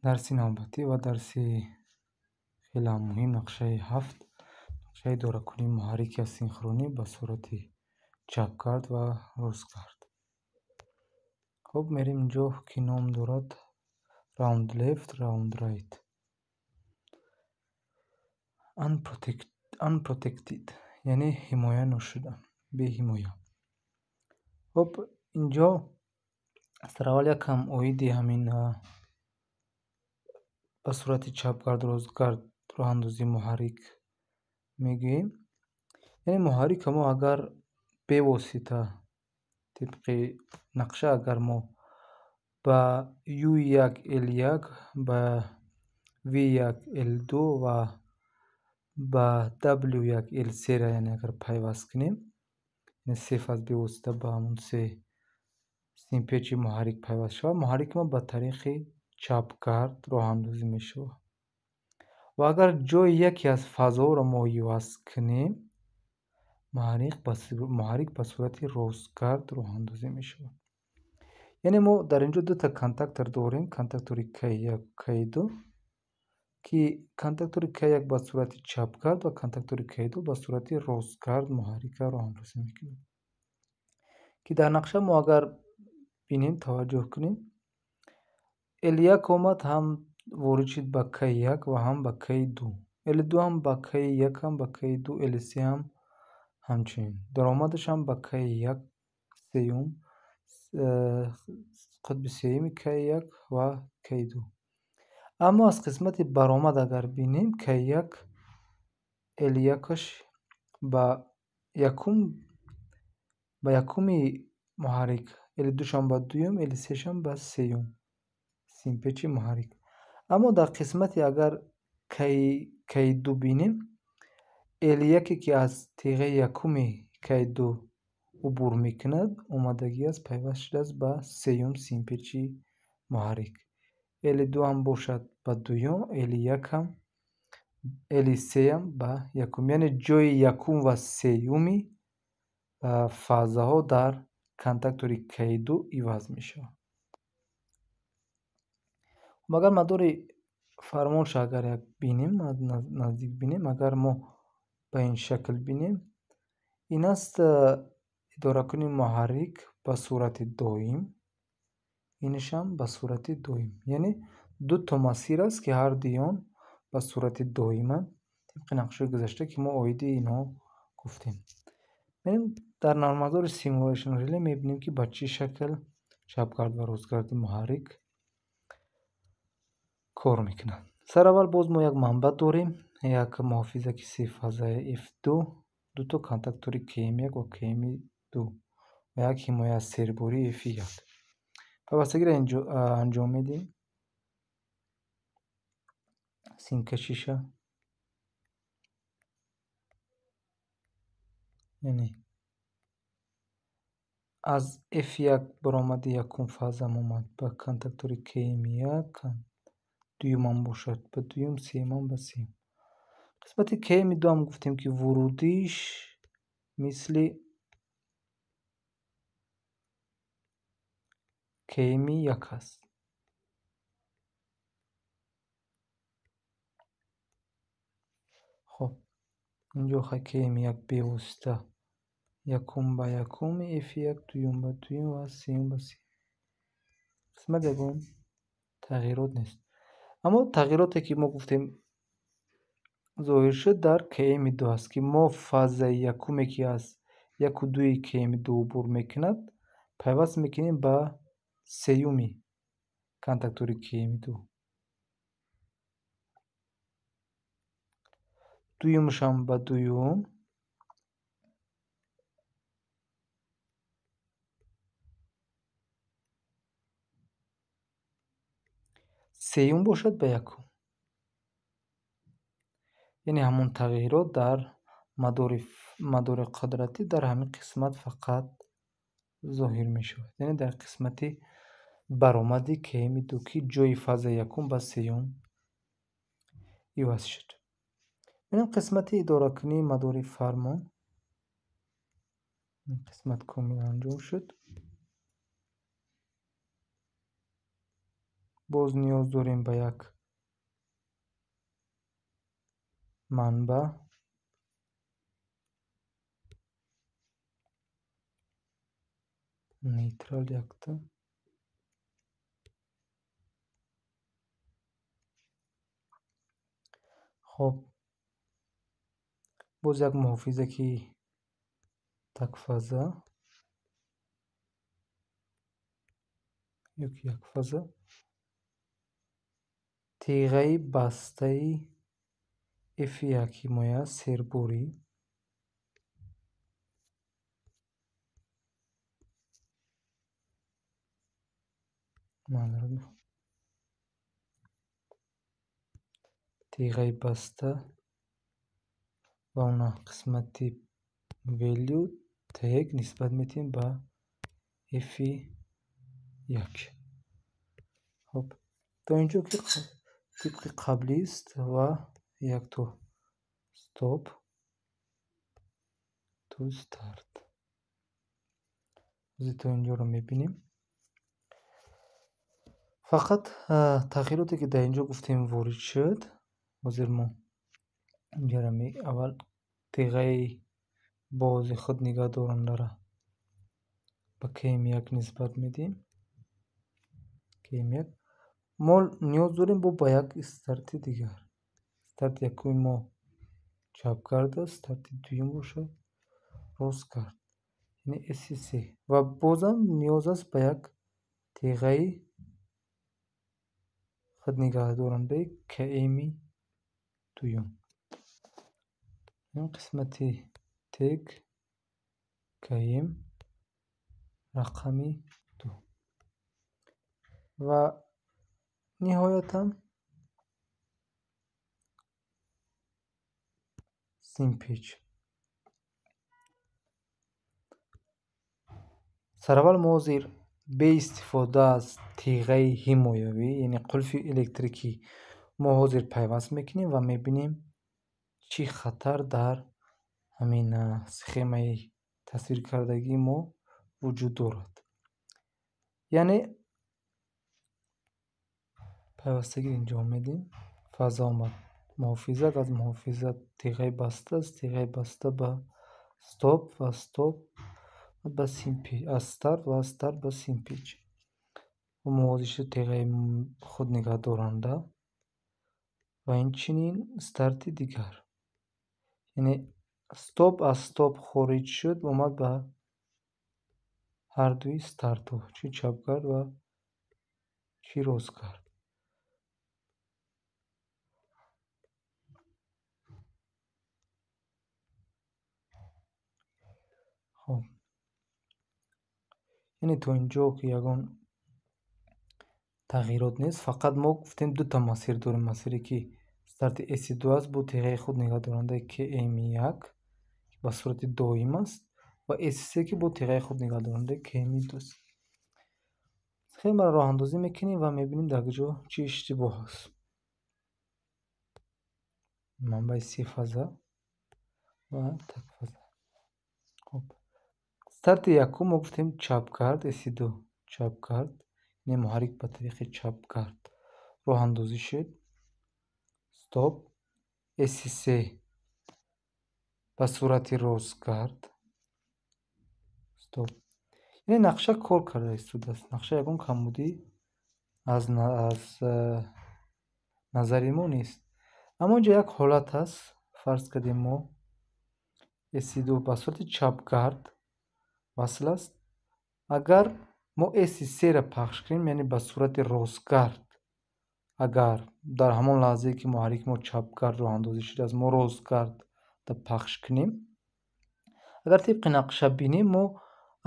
дарси навбатӣ ва дарси хеле ҳам муҳим, нақшаи 7, нақшаи идоракунии муҳаррики асинхронӣ ба сурати чапкард ва рӯзкард. хуб, мерем инҷо ки ном дорад round left, round right. Unprotected яъне ҳимоя ношуда, беҳимоя. хуб, инҷо сараввал якам оиди ҳамин ба сурати чапкард, рӯзкард роҳандозии муҳаррик мегӯем. яъне муҳаррик ҳамо агар бевосита тибқи нақша агар мо ба U1 L1 ба V1 L2 ва ба W1 L3 яъне агар пайваст кунем, яъне се фаз бевосита ба ҳамон се симпечи муҳаррик пайваст шавад, муҳаррики мо ба тариқи чапкард роҳандозӣ мешавад. ва агар ҷои яке аз фазҳоро мо иваз кунем, муҳаррик ба сурати рӯзкард роҳандозӣ мешавад. яъне мо дар инҷо дута контактор дорем, контактори K1 ва K2, ки контактори K1 ба сурати чапкард ва контактори K2 ба сурати рӯзкард муҳаррика роҳандозӣ мекунад. ки дар нақша мо агар бинем, таваҷҷӯҳ кунем, L1 омад, ҳам ворид шуд ба K1 ва ҳам ба K2. L2 ҳам ба K1, ҳам ба K2, L3 ҳам ҳамчунин. Даромадашам ба K1 сеюм, қутби сеюми K1 ва K2. аммо аз қисмати баромад агар бинем, K1 L1-аш ба якуми муҳаррик, L2-шам ба дуюм, L3-шам ба сеюм симпечи муҳаррик. аммо дар қисмати агар K2 бинем, L1 ки аз тиғаи якуми K2 убур мекунад, омадагиаст, пайваст шудааст ба сеюм симпечи муҳаррик. L2 ҳам бошад ба дуюм, L3 ҳам ба якум. яъне ҷои якум ва сеюми фазаҳо дар контактори K2 иваз мешавад. агар мадори фармонша агар як бинем, наздик бинем, агар мо ба ин шакл бинем, ин аст идоракунии муҳаррик ба сурати доим, инашам ба сурати доим. яъне ду то масир аст ки ҳардуи он ба сурати доиманд, тибқи нақшаи гузашта ки мо оиди инҳо гуфтем. мерем дар нармафзори Simulation Relay мебинем ки ба чӣ шакл чапкард ва рӯзкарди муҳаррик кор мекунад. Сараввал боз мо як манбаъ дорем, як муҳофизаки сефазаи F2, дуто контактори KM1 ва KM2 ва як ҳимояи аз сербории F1. пайвастагиро анҷом медиҳем. синкашиша, яъне аз F1 баромади якум фазам омад ба контактори KM1, дуюмам бошад ба дуюм, сеюмам ба сеюм. қисмати KM2 ҳам гуфтем ки вурудиш мисли KM1 аст. хуб, инҷо KM1 бевосита якум ба якуми F1, дуюм ба дуюм ва сеюм ба сеюм. қисмат ягон тағйирот нест. аммо тағйироте ки мо гуфтем зоҳир шуд дар KM2 аст, ки мо фазаи якуме ки аз 1-2 KM2 убур мекунад, пайваст мекунем ба сеюми контактори KM2. дуюмшам ба дуюм, сеюм бошад ба якум. яъне ҳамон тағйирот дар мадори қудратӣ дар ҳамин қисмат фақат зоҳир мешавад. яъне дар қисмати баромади KM2 ки ҷои фазаи якум ба сеюм иваз шуд. мерем қисмати идоракунии мадори фармон. ин қисмат комил анҷом шуд. боз ниёз дорем ба як манбаъ. Нейтрал якта. хоб боз як муҳофизаки такфаза ёки якфаза, теғаи бастаи F1 ҳимоя серборӣ, теғаи баста ва она қисмати value тег нисбат метиҳем ба F1. хоб то инҷо ки тибқи қаблист ва якто стоп ту старт. То инҷоро мебинем. фақат тағйироте ки дар инҷо гуфтем ворид шуд, ҳозир мо инҷора аввал теғаи бози худ нигоҳдорандаро ба KM1 нисбат медиҳем. KM1 мо ниёз дорем ба як старти дигар. Старти якуми мо чапгард аст, старти дуюм бошад ростгард, яъне SC ва бозам ниёз аст ба як теғаи худ нигоҳдорандаи KM дуюм. ин қисмати тег KM рақами 2 ва ниҳоятан симпич. сараввал мо ҳозир беистифода аз теғаи ҳимоявӣ, яъне қулфи электрикӣ, мо ҳозир пайваст мекунем ва мебинем чӣ хатар дар ҳамин схемаи тасвиркардагии мо вуҷуд дорад. яъне пайвастагиро инҷо омедем, фаза омад, муҳофизат, аз муҳофизат теғаи баста аст, теғаи баста ба стоп ва стоп ба симпич, аз старт ва аз старт ба симпич. мувозӣ шуд теғаи худ нигоҳдоранда ва инчунин старти дигар, яъне стоп аз стоп хориҷ шуд, омад ба ҳардуи стартҳо, чӣ чапгард ва чӣ ростгард. хоб яъне то инҷо ки ягон тағйирот нест. Фақат мо гуфтем дута масир дорем. Масире ки старти S2 аст, бу теғаи худ нигоҳдорандаи KM1 ба сурати доим аст ва S3 ки бу теғаи худ нигоҳдорандаи KM2 аст. схемаро роҳандозӣ мекунем ва мебинем дар куҷо чӣ иштибоҳ аст. манбаи C-фаза ва такфаза. хоб старти якум мо гуфтем чапгард, S2 чапгард, яъне муҳаррик ба тариқи чапгард роҳандозӣ шуд. стоп, S3 ба сурати ростгард, стоп. яъне нақша кор карда истодааст. нақша ягон камбудӣ аз назари мо нест. аммо инҷо як ҳолат аст. фарз кардем мо S2 ба сурати чапгард васл аст. агар мо S3-ро пахш кунем, яъне ба сурати ростгард, агар дар ҳамон лаҳзае ки муҳаррики мо чапгард роҳандозӣ шудааст, мо ростгардро пахш кунем, агар тибқи нақша бинем, мо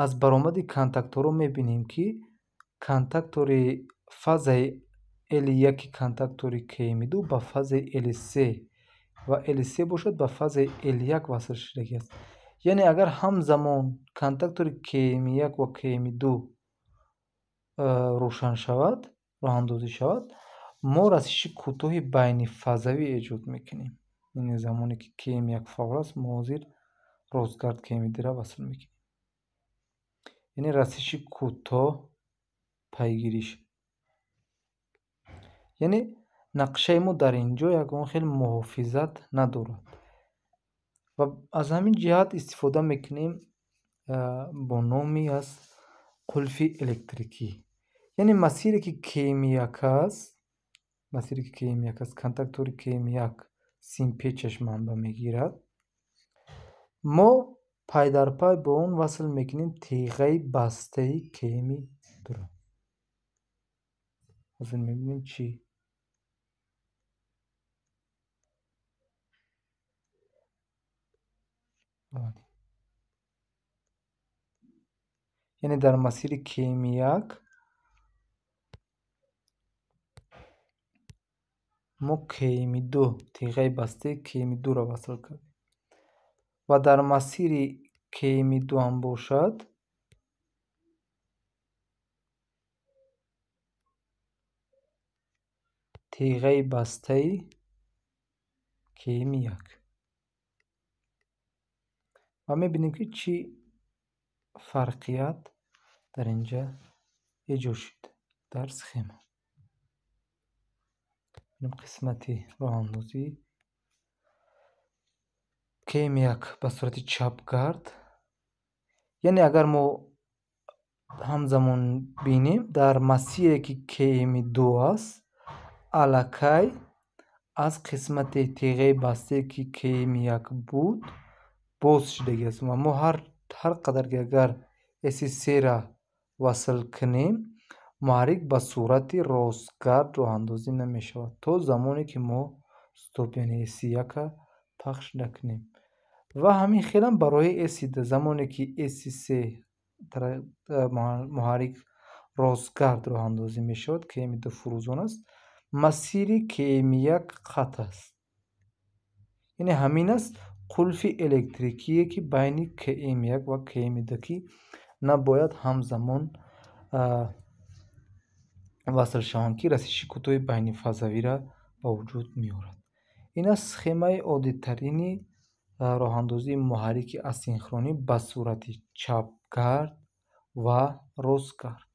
аз баромади контакторҳо мебинем, ки контактори фазаи L1 контактори KM2 ба фазаи L3 ва L3 бошад ба фазаи L1 васл шудагӣ аст. яъне агар ҳамзамон контактори KM1 ва KM2 рӯшан шавад, роҳандозӣ шавад, мо расиши кӯтоҳи байнифазавӣ эҷод мекунем. яъне замоне ки KM1 фаъол аст, мо ҳозир ростгард KM2-ро васл мекунем. яъне расиши кӯтоҳ пайгирӣ шуд. яъне нақшаи мо дар ин ҷо ягон хел муҳофизат надорад ва аз ҳамин ҷиҳат истифода мекунем бо номи аз қулфи электрикӣ. яъне масире ки КМ1 аст, контактори КМ1 симпечаш манбаъ мегирад, мо пайдарпай ба он васл мекунем теғаи бастаи КМ2. ҳозир мебинем чӣ яъне дар масири КМ1 мо КМ2 теғаи бастаи КМ2-ро васл кардем ва дар масири КМ2 ҳам бошад теғаи бастаи КМ1 ва мебинем ки чӣ фарқият дар ин ҷа эҷод шуд дар схема. қисмати роҳандозӣ КМ1 ба сурати чапгард, яъне агар мо ҳамзамон бинем дар масире ки КМ2 аст, аллакай аз қисмати теғаи бастае ки КМ1 буд боз шудагиаст ва мо ҳар қадар ки агар S3-ра васл кунем, муҳаррик ба сурати ростгард роҳандозӣ намешавад то замоне ки мо стоп яъне S1-ка пахш накунем. ва ҳамин хелам барои S2 замоне ки S3 муҳаррик ростгард роҳандозӣ мешавад, КМ2 фурӯзон аст, масири КМ1 қатъ аст. яъне ҳамин аст қулфи электрикие ки байни КМ1 ва КМ2 ки набояд ҳамзамон васл шаванд, ки расиши кӯтоҳи байнифазавиро ба вуҷуд меорад. ин аст схемаи оддитарини роҳандозии муҳаррики асинхронӣ ба сурати чапгард ва ростгард.